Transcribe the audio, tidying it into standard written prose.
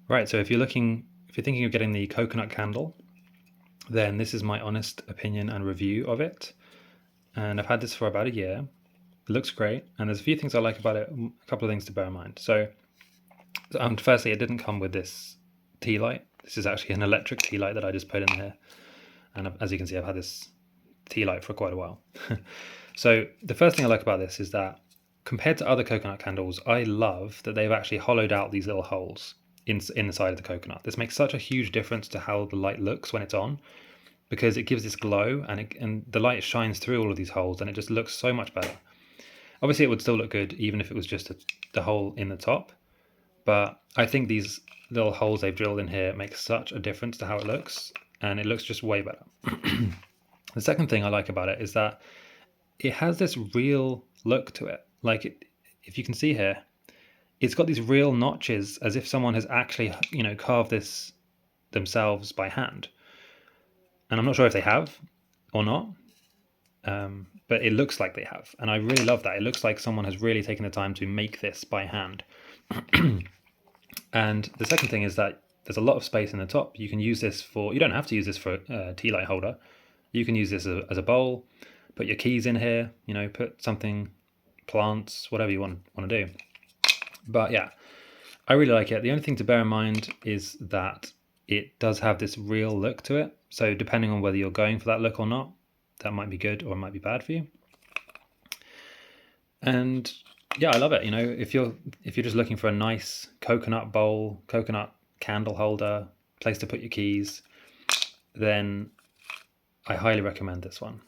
Right, so if you're thinking of getting the coconut candle, then this is my honest opinion and review of it. And I've had this for about a year. It looks great, and there's a few things I like about it, a couple of things to bear in mind. So, firstly, it didn't come with this tea light. This is actually an electric tea light that I just put in here. And as you can see, I've had this tea light for quite a while. So the first thing I like about this is that compared to other coconut candles, I love that they've actually hollowed out these little holes in the side of the coconut. This makes such a huge difference to how the light looks when it's on, because it gives this glow, and the light shines through all of these holes, and it just looks so much better. Obviously, it would still look good even if it was just the hole in the top, but I think these little holes they've drilled in here make such a difference to how it looks, and it looks just way better. The second thing I like about it is that it has this real look to it. If you can see here, it's got these real notches as if someone has actually, carved this themselves by hand. And I'm not sure if they have or not, but it looks like they have. And I really love that. It looks like someone has really taken the time to make this by hand. And the second thing is that there's a lot of space in the top. You can use this you don't have to use this for a tea light holder. You can use this as a bowl, put your keys in here, put something, plants, whatever you want to do. But yeah, I really like it. The only thing to bear in mind is that it does have this real look to it. So depending on whether you're going for that look or not, that might be good or it might be bad for you. And yeah, I love it. If you're just looking for a nice coconut bowl, coconut candle holder, place to put your keys, then I highly recommend this one.